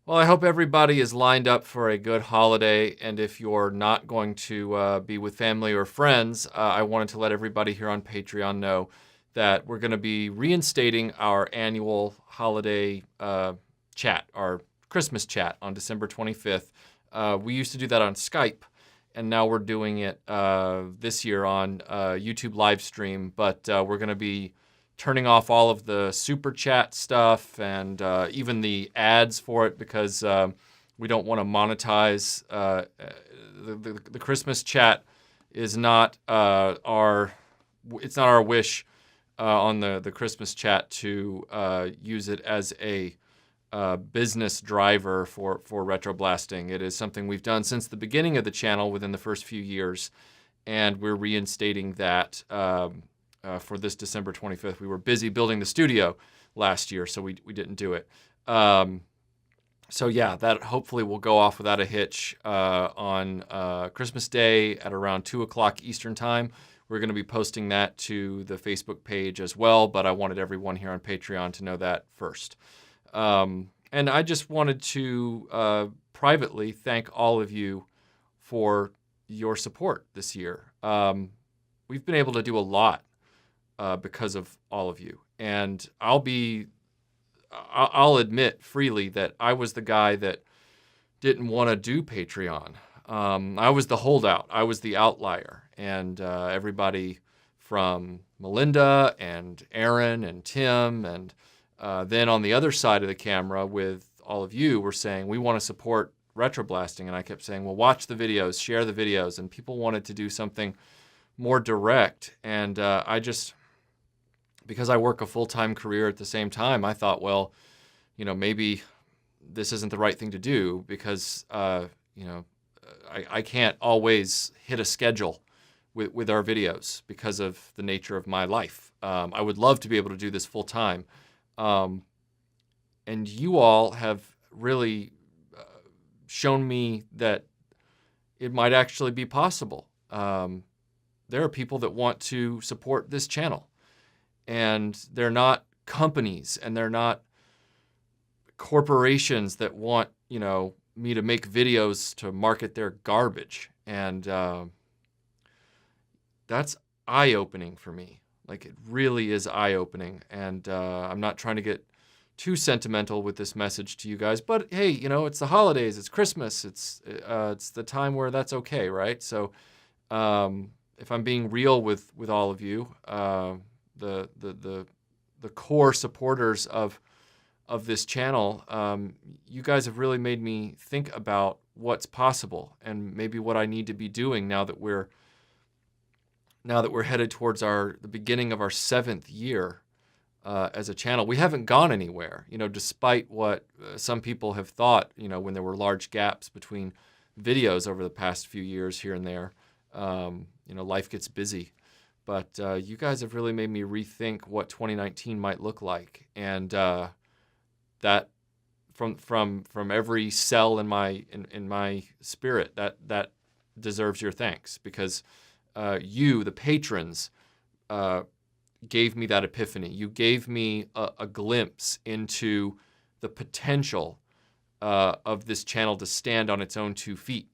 Well, I hope everybody is lined up for a good holiday. And if you're not going to be with family or friends, I wanted to let everybody here on Patreon know that we're going to be reinstating our annual holiday chat, our Christmas chat on December 25th. We used to do that on Skype, and now we're doing it this year on YouTube live stream. But we're going to be turning off all of the super chat stuff and even the ads for it because we don't want to monetize. The Christmas chat is not it's not our wish on the Christmas chat to use it as a business driver for retro blasting. It is something we've done since the beginning of the channel within the first few years, and we're reinstating that for this December 25th. We were busy building the studio last year, so we didn't do it. So yeah, that hopefully will go off without a hitch on Christmas Day at around 2 o'clock Eastern Time. We're going to be posting that to the Facebook page as well, but I wanted everyone here on Patreon to know that first. And I just wanted to privately thank all of you for your support this year. We've been able to do a lot because of all of you. And I'll admit freely that I was the guy that didn't want to do Patreon. I was the holdout. I was the outlier. And everybody from Melinda and Aaron and Tim and then on the other side of the camera with all of you were saying, we want to support retroblasting. And I kept saying, well, watch the videos, share the videos. And people wanted to do something more direct. And because I work a full-time career at the same time, I thought, well, maybe this isn't the right thing to do because, I can't always hit a schedule with our videos because of the nature of my life. I would love to be able to do this full-time. And you all have really shown me that it might actually be possible. There are people that want to support this channel. And they're not companies and they're not corporations that want, me to make videos to market their garbage. And that's eye-opening for me. Like, it really is eye-opening. And I'm not trying to get too sentimental with this message to you guys, but hey, it's the holidays, it's Christmas, it's the time where that's okay, right? So if I'm being real with all of you, the core supporters of this channel, you guys have really made me think about what's possible and maybe what I need to be doing now that we're headed towards the beginning of our 7th year as a channel. We haven't gone anywhere, despite what some people have thought, when there were large gaps between videos over the past few years here and there. Life gets busy. But you guys have really made me rethink what 2019 might look like, and that from every cell in my spirit that deserves your thanks because you, the patrons, gave me that epiphany. You gave me a glimpse into the potential of this channel to stand on its own 2 feet.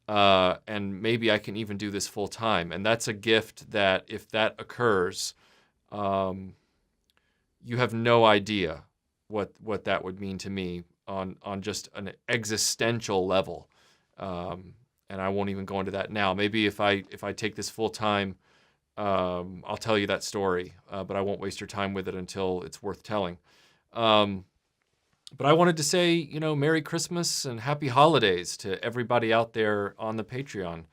And maybe I can even do this full time. And that's a gift that if that occurs, you have no idea what that would mean to me on just an existential level. And I won't even go into that now. Maybe if I take this full time, I'll tell you that story, but I won't waste your time with it until it's worth telling. But I wanted to say, Merry Christmas and Happy Holidays to everybody out there on the Patreon.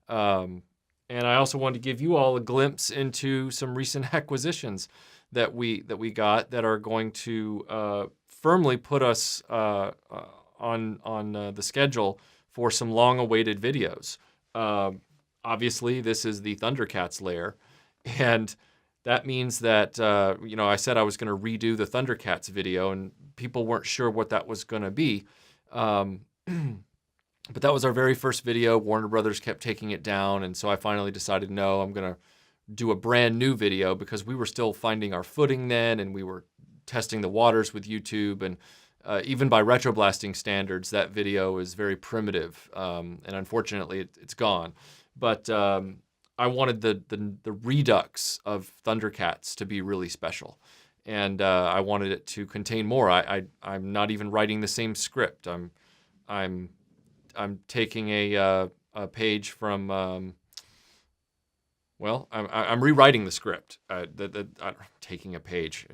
And I also wanted to give you all a glimpse into some recent acquisitions that we got that are going to firmly put us on the schedule for some long-awaited videos. Obviously, this is the Thundercats lair, and that means that, I said I was going to redo the Thundercats video, and people weren't sure what that was going to be. But that was our very first video. Warner Brothers kept taking it down, and so I finally decided, no, I'm going to do a brand new video because we were still finding our footing then, and we were testing the waters with YouTube, and even by retroblasting standards, that video is very primitive, and unfortunately, it's gone. But I wanted the redux of Thundercats to be really special, and I wanted it to contain more. I'm not even writing the same script. I'm taking a page from. Well, I'm rewriting the script. Taking a page.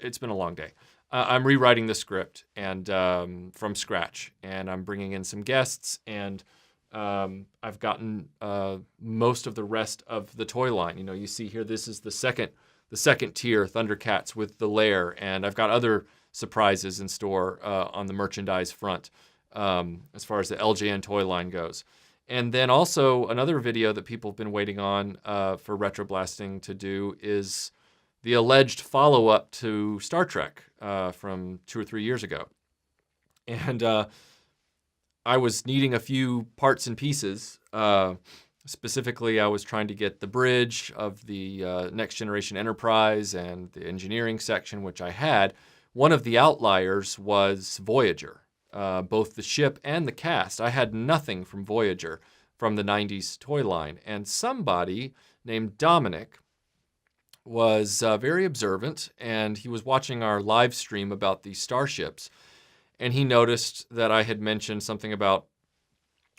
It's been a long day. I'm rewriting the script and from scratch, and I'm bringing in some guests, and I've gotten most of the rest of the toy line. You know, you see here, this is the second tier Thundercats with the lair, and I've got other surprises in store on the merchandise front as far as the LJN toy line goes. And then also another video that people have been waiting on for retroblasting to do is the alleged follow-up to Star Trek from 2 or 3 years ago. And I was needing a few parts and pieces. Specifically, I was trying to get the bridge of the Next Generation Enterprise and the engineering section, which I had. One of the outliers was Voyager. Both the ship and the cast. I had nothing from Voyager from the 90s toy line. And somebody named Dominic was very observant, and he was watching our live stream about the starships. And he noticed that I had mentioned something about,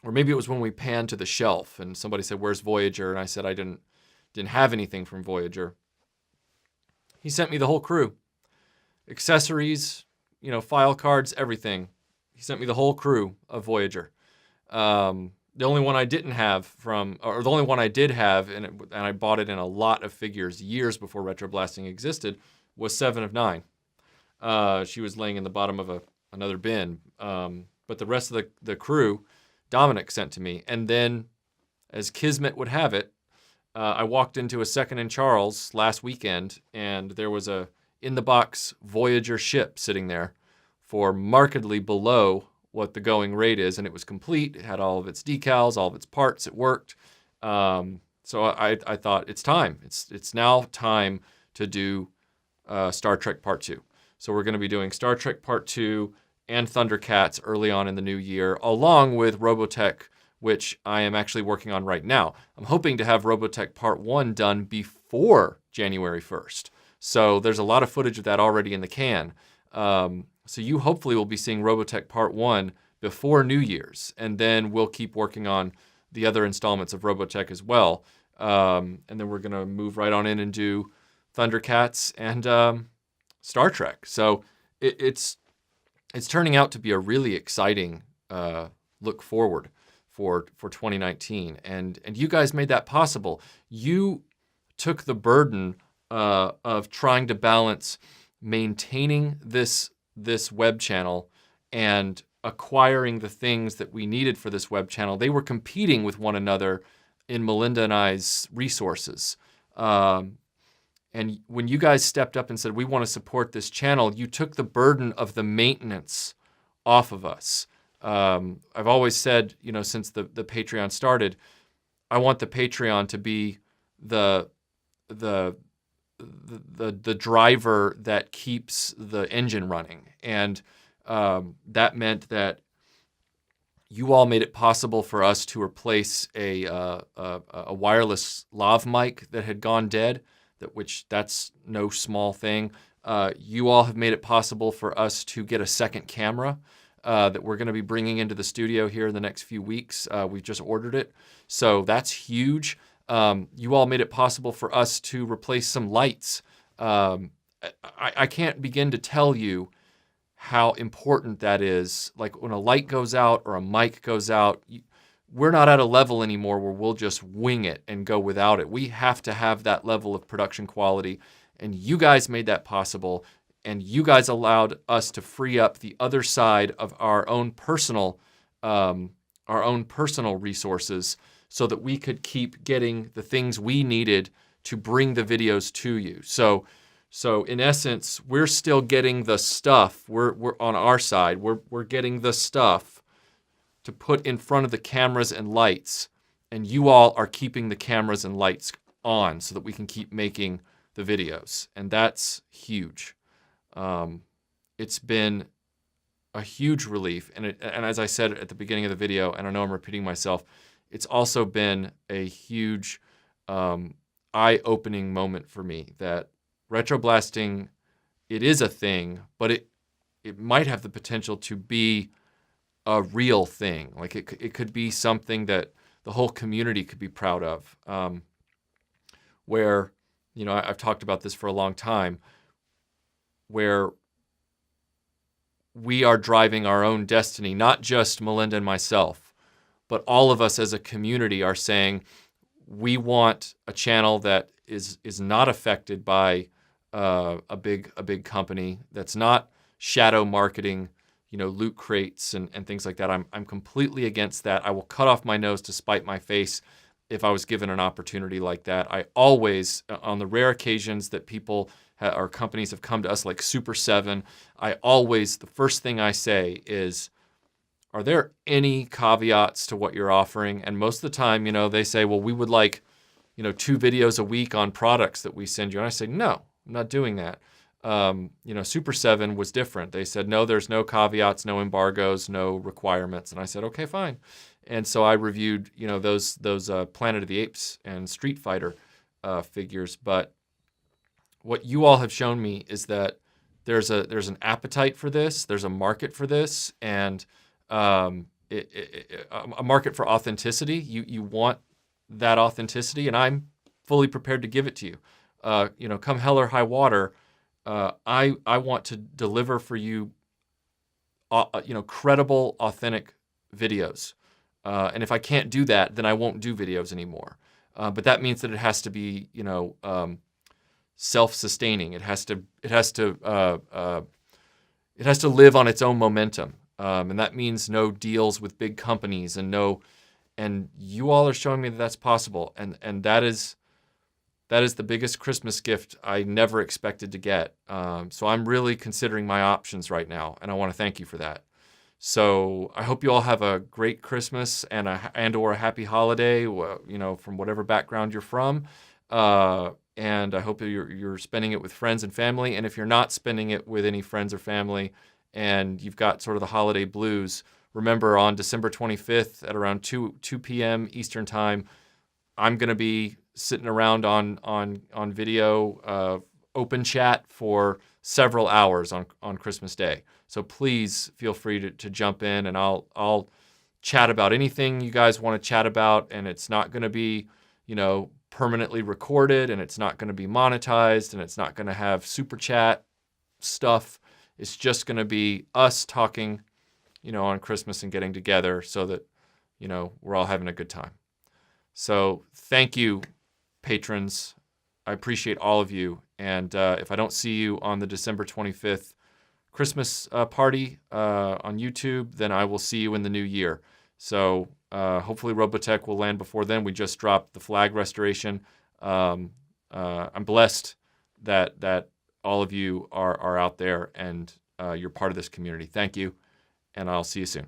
or maybe it was when we panned to the shelf and somebody said, "Where's Voyager?" And I said I didn't have anything from Voyager. He sent me the whole crew. Accessories, you know, file cards, everything. He sent me the whole crew of Voyager. The only one I didn't have from, or the only one I did have, and I bought it in a lot of figures years before retroblasting existed, was 7 of 9. She was laying in the bottom of another bin. But the rest of the crew, Dominic sent to me. And then, as Kismet would have it, I walked into a Second and Charles last weekend, and there was a in-the-box Voyager ship sitting there for markedly below what the going rate is, and it was complete. It had all of its decals, all of its parts. It worked. So I thought it's time. It's now time to do Star Trek Part 2. So we're going to be doing Star Trek Part 2 and Thundercats early on in the new year, along with Robotech, which I am actually working on right now. I'm hoping to have Robotech Part 1 done before January 1st. So there's a lot of footage of that already in the can. So you hopefully will be seeing Robotech Part 1 before New Year's, and then we'll keep working on the other installments of Robotech as well. And then we're going to move right on in and do Thundercats and Star Trek. So it's turning out to be a really exciting look forward for 2019. And you guys made that possible. You took the burden of trying to balance maintaining this web channel and acquiring the things that we needed for this web channel. They were competing with one another in Melinda and I's resources. And when you guys stepped up and said, we want to support this channel, you took the burden of the maintenance off of us. I've always said, you know, since the Patreon started, I want the Patreon to be the driver that keeps the engine running. And that meant that you all made it possible for us to replace a wireless lav mic that had gone dead, that's no small thing. You all have made it possible for us to get a second camera that we're going to be bringing into the studio here in the next few weeks. We've just ordered it. So that's huge. You all made it possible for us to replace some lights. I can't begin to tell you how important that is. Like when a light goes out or a mic goes out, we're not at a level anymore where we'll just wing it and go without it. We have to have that level of production quality, and you guys made that possible, and you guys allowed us to free up the other side of our own personal resources so that we could keep getting the things we needed to bring the videos to you. So in essence, we're still getting the stuff. We're on our side. We're getting the stuff to put in front of the cameras and lights, and you all are keeping the cameras and lights on so that we can keep making the videos, and that's huge. It's been a huge relief. And as I said at the beginning of the video, and I know I'm repeating myself, it's also been a huge eye-opening moment for me that retroblasting, it is a thing, but it might have the potential to be a real thing. Like it could be something that the whole community could be proud of. Where, I've talked about this for a long time, where we are driving our own destiny, not just Melinda and myself, but all of us as a community are saying, we want a channel that is not affected by a big company, that's not shadow marketing, loot crates and things like that. I'm completely against that. I will cut off my nose to spite my face if I was given an opportunity like that. I always, on the rare occasions that people or companies have come to us like Super 7, the first thing I say is, are there any caveats to what you're offering? And most of the time, they say, well, we would like, 2 videos a week on products that we send you. And I say, no, I'm not doing that. Super 7 was different. They said, no, there's no caveats, no embargoes, no requirements. And I said, okay, fine. And so I reviewed, those Planet of the Apes and Street Fighter figures. But what you all have shown me is that there's an appetite for this, there's a market for this, and a market for authenticity. You want that authenticity, and I'm fully prepared to give it to you. Come hell or high water, I want to deliver for you, credible, authentic videos. And if I can't do that, then I won't do videos anymore. But that means that it has to be, self-sustaining. It has to live on its own momentum. And that means no deals with big companies and you all are showing me that that's possible. And that is the biggest Christmas gift I never expected to get. So I'm really considering my options right now, and I want to thank you for that. So I hope you all have a great Christmas and/or a happy holiday, from whatever background you're from. And I hope you're spending it with friends and family. And if you're not spending it with any friends or family, and you've got sort of the holiday blues, remember on December 25th at around 2 p.m. Eastern Time, I'm going to be sitting around on video open chat for several hours on Christmas Day. So please feel free to jump in, and I'll chat about anything you guys want to chat about, and it's not going to be, permanently recorded, and it's not going to be monetized, and it's not going to have super chat stuff. It's just going to be us talking, on Christmas and getting together so that, we're all having a good time. So thank you, patrons. I appreciate all of you. And if I don't see you on the December 25th Christmas party on YouTube, then I will see you in the new year. So hopefully Robotech will land before then. We just dropped the flag restoration. I'm blessed that all of you are out there and you're part of this community. Thank you, and I'll see you soon.